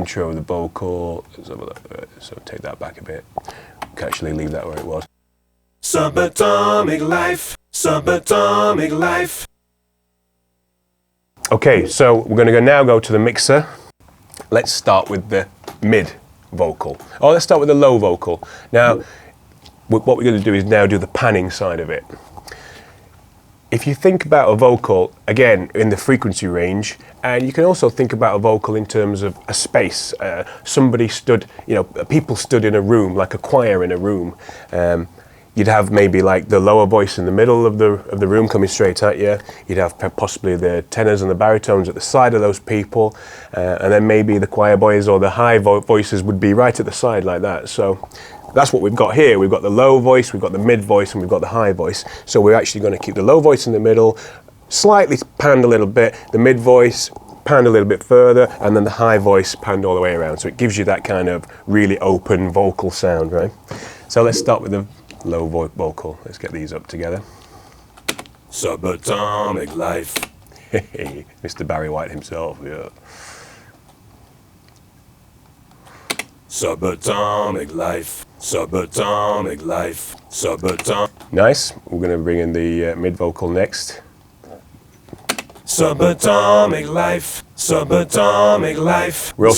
Intro of the vocal. Let's have a look. So take that back a bit. We can actually leave that where it was. Subatomic life, subatomic life. Okay, so we're going to now go to the mixer. Let's start with the mid vocal. Oh, let's start with the low vocal. Now, what we're going to do is now do the panning side of it. If you think about a vocal, again, in the frequency range, and you can also think about a vocal in terms of a space. Somebody stood, people stood in a room, like a choir in a room. You'd have maybe like the lower voice in the middle of the room coming straight at you. You'd have possibly the tenors and the baritones at the side of those people. And then maybe the choir boys or the high voices would be right at the side like that. So that's what we've got here. We've got the low voice, we've got the mid voice, and we've got the high voice. So we're actually going to keep the low voice in the middle, slightly panned a little bit, the mid voice panned a little bit further, and then the high voice panned all the way around. So it gives you that kind of really open vocal sound, right? So let's start with the low vocal. Let's get these up together. Subatomic life. Mr. Barry White himself, yeah. Subatomic life, subatomic life, subatomic. Nice. We're going to bring in the mid vocal next. Subatomic life, subatomic life. We're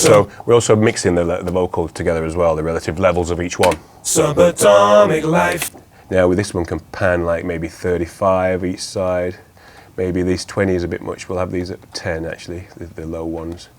also mixing the vocal together as well, the relative levels of each one. Subatomic life. Now with this one can pan like maybe 35 each side. Maybe these 20 is a bit much. We'll have these at 10 actually, the low ones.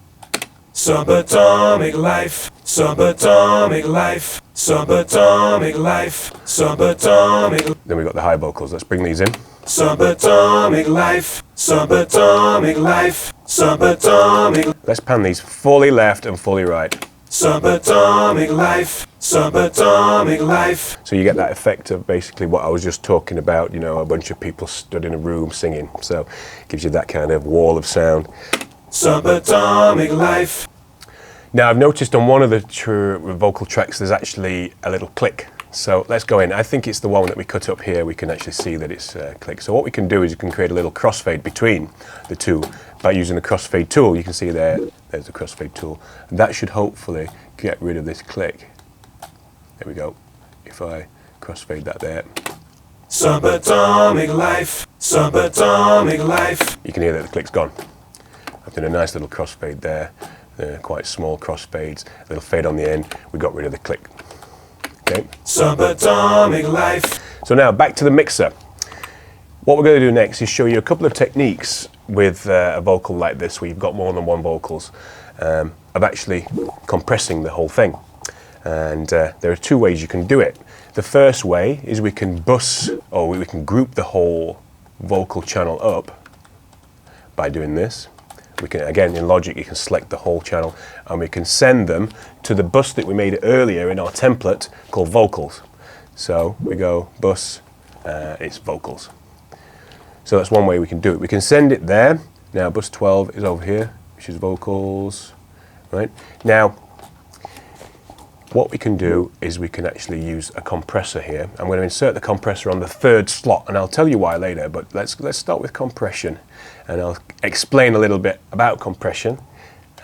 Subatomic life, subatomic life, subatomic life, subatomic. Then we've got the high vocals. Let's bring these in. Subatomic life, subatomic life, subatomic. Let's pan these fully left and fully right. Subatomic life, subatomic life. So you get that effect of basically what I was just talking about, a bunch of people stood in a room singing. So it gives you that kind of wall of sound. Subatomic life. Now I've noticed on one of the vocal tracks there's actually a little click. So let's go in. I think it's the one that we cut up here. We can actually see that it's click. So what we can do is you can create a little crossfade between the two by using the crossfade tool. You can see there's the crossfade tool. And that should hopefully get rid of this click. There we go. If I crossfade that there. Subatomic life, subatomic life. You can hear that the click's gone. I've done a nice little crossfade there. Quite small crossfades, a little fade on the end. We got rid of the click. Okay. Subatomic life. So now back to the mixer. What we're going to do next is show you a couple of techniques with a vocal like this, where you've got more than one vocals, of actually compressing the whole thing. And there are two ways you can do it. The first way is we can bus, or we can group the whole vocal channel up by doing this. We can, again, in Logic, you can select the whole channel and we can send them to the bus that we made earlier in our template called vocals. So we go bus, it's vocals. So that's one way we can do it. We can send it there. Now bus 12 is over here, which is vocals, right? Now, what we can do is we can actually use a compressor here. I'm going to insert the compressor on the third slot, and I'll tell you why later, but let's start with compression. And I'll explain a little bit about compression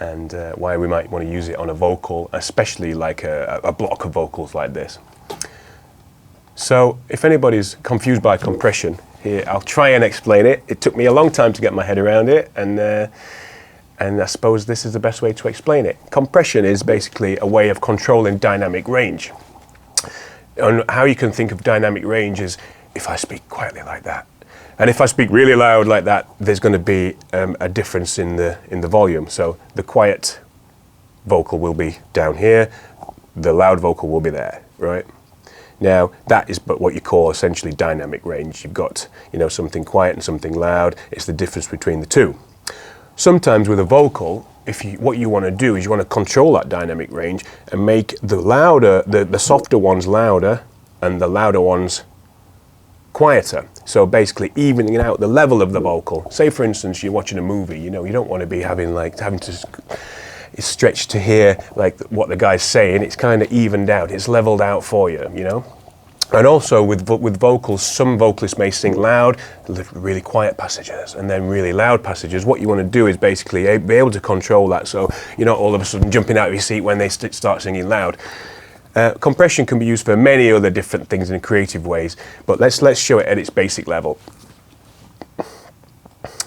and why we might want to use it on a vocal, especially like a block of vocals like this. So if anybody's confused by compression, here I'll try and explain it. It took me a long time to get my head around it, and I suppose this is the best way to explain it. Compression is basically a way of controlling dynamic range. And how you can think of dynamic range is if I speak quietly like that, and if I speak really loud like that, there's going to be a difference in the volume. So the quiet vocal will be down here, the loud vocal will be there, right? Now that is but what you call essentially dynamic range. You've got something quiet and something loud. It's the difference between the two. Sometimes with a vocal, what you want to do is you want to control that dynamic range and make the softer ones louder and the louder ones quieter. So basically evening out the level of the vocal. Say for instance you're watching a movie, you don't want to be having to stretch to hear like what the guy's saying. It's kind of evened out, it's leveled out for you, And also with vocals, some vocalists may sing loud, really quiet passages, and then really loud passages. What you want to do is basically be able to control that, so you're not all of a sudden jumping out of your seat when they start singing loud. Compression can be used for many other different things in creative ways, but let's show it at its basic level.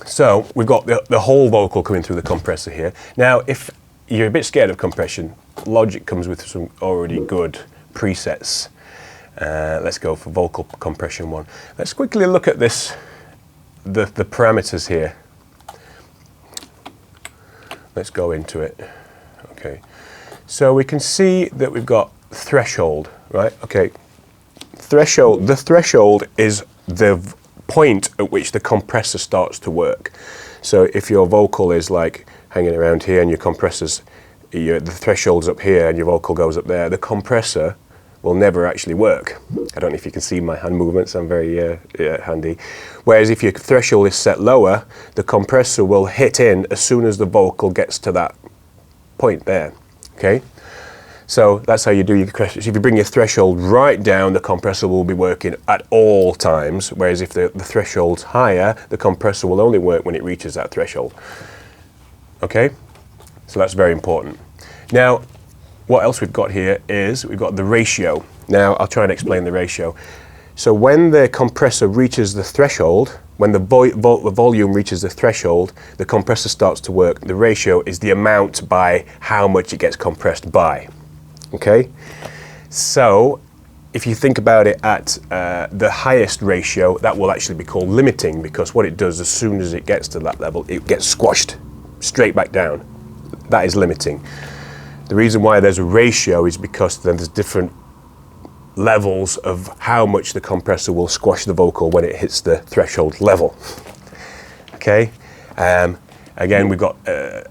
So we've got the whole vocal coming through the compressor here. Now, if you're a bit scared of compression, Logic comes with some already good presets. Let's go for vocal compression one. Let's quickly look at this, the parameters here. Let's go into it. Okay, so we can see that we've got threshold, right? Okay, threshold. The threshold is the point at which the compressor starts to work. So if your vocal is like hanging around here and your compressor's, the threshold's up here and your vocal goes up there, the compressor will never actually work. I don't know if you can see my hand movements, I'm very handy. Whereas if your threshold is set lower, the compressor will hit in as soon as the vocal gets to that point there, okay? So that's how you do your compressor. If you bring your threshold right down, the compressor will be working at all times, whereas if the threshold's higher, the compressor will only work when it reaches that threshold. Okay? So that's very important. Now, what else we've got here is we've got the ratio. Now, I'll try and explain the ratio. So when the compressor reaches the threshold, when the volume reaches the threshold, the compressor starts to work. The ratio is the amount by how much it gets compressed by. Okay? So, if you think about it at the highest ratio, that will actually be called limiting, because what it does as soon as it gets to that level, it gets squashed straight back down. That is limiting. The reason why there's a ratio is because then there's different levels of how much the compressor will squash the vocal when it hits the threshold level. Okay? Again, we've got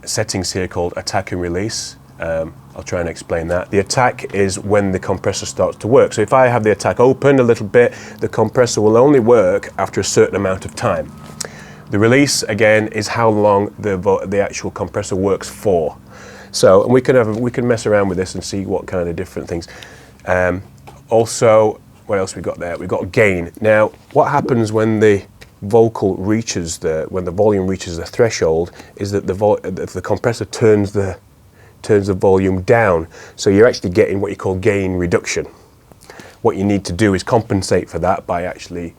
settings here called attack and release. I'll try and explain that. The attack is when the compressor starts to work. So if I have the attack open a little bit, the compressor will only work after a certain amount of time. The release, again, is how long the actual compressor works for. So, and we can mess around with this and see what kind of different things. Also, what else we got there? We've got gain. Now, what happens when the vocal reaches when the volume reaches the threshold is that the compressor turns the volume down. So you're actually getting what you call gain reduction. What you need to do is compensate for that by actually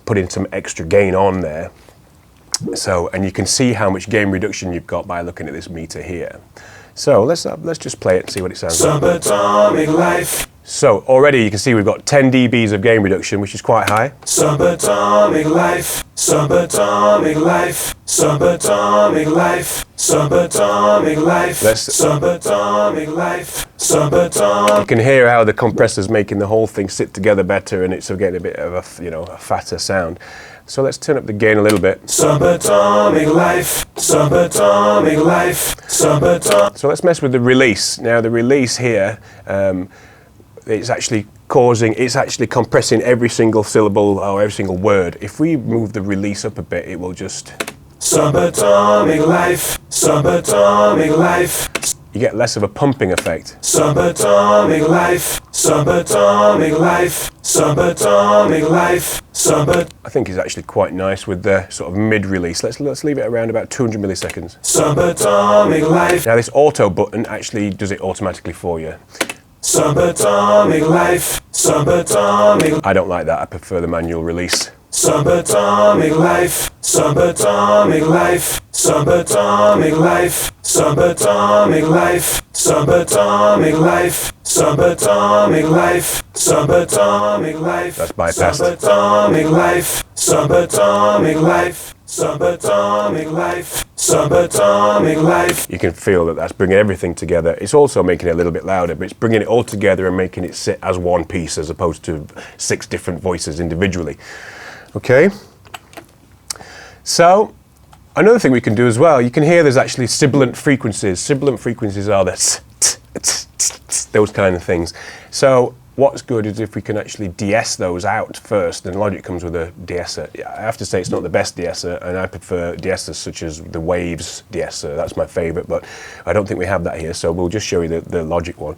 putting some extra gain on there. So, and you can see how much gain reduction you've got by looking at this meter here. So let's just play it and see what it sounds like. Subatomic life. So already you can see we've got 10 dBs of gain reduction, which is quite high. Subatomic life, subatomic life, subatomic life, subatomic life. Subatomic life, subatomic. You can hear how the compressor's making the whole thing sit together better, and it's getting a bit of a fatter sound. So let's turn up the gain a little bit. Subatomic life, subatomic life, subatomic. So let's mess with the release. Now the release here, it's actually compressing every single syllable or every single word. If we move the release up a bit, it will just... Subatomic life, subatomic life. You get less of a pumping effect. Subatomic life, subatomic life, subatomic life, I think it's actually quite nice with the sort of mid-release. Let's leave it around about 200 milliseconds. Subatomic life. Now this auto button actually does it automatically for you. Subatomic life, subatomic. I don't like that, I prefer the manual release. Subatomic life, subatomic life, subatomic life, subatomic life, subatomic life, subatomic life, subatomic life. That's bypassed. Subatomic life, subatomic life, subatomic life, subatomic life. You can feel that that's bringing everything together. It's also making it a little bit louder, but it's bringing it all together and making it sit as one piece as opposed to 6 different voices individually. Okay, so another thing we can do as well, you can hear there's actually sibilant frequencies. Sibilant frequencies are those kind of things. So what's good is if we can actually de-ess those out first, then Logic comes with a de-esser. I have to say it's not the best de-esser, and I prefer de-essers such as the Waves de-esser. That's my favorite, but I don't think we have that here, so we'll just show you the Logic one.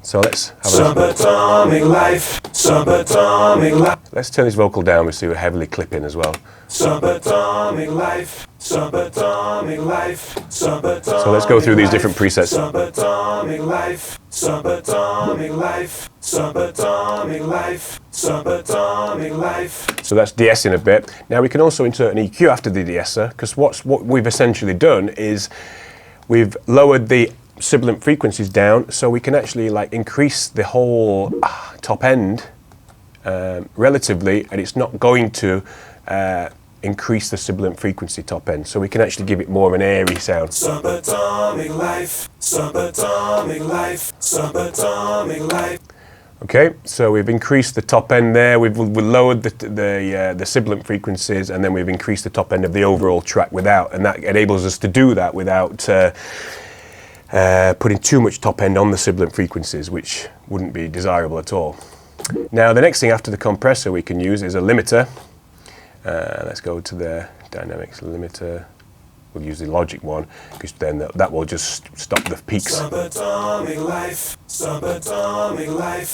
So let's have a Subatomic life, subatomic life. Let's turn this vocal down. We see we're heavily clipping as well. Subatomic life, subatomic life, subatomic. So let's go through these different presets. Subatomic life, subatomic life, subatomic life, subatomic life. So that's de-essing a bit. Now we can also insert an EQ after the de-esser, because what we've essentially done is we've lowered the sibilant frequencies down, so we can actually like increase the whole top end relatively, and it's not going to increase the sibilant frequency top end, so we can actually give it more of an airy sound. Subatomic life, subatomic life, subatomic life. Okay, so we've increased the top end there, we've lowered the sibilant frequencies, and then we've increased the top end of the overall track without, and that enables us to do that without putting too much top end on the sibilant frequencies, which wouldn't be desirable at all. Now the next thing after the compressor we can use is a limiter. Let's go to the dynamics limiter. We'll use the logic one, because then that will just stop the peaks. Subatomic life, subatomic life,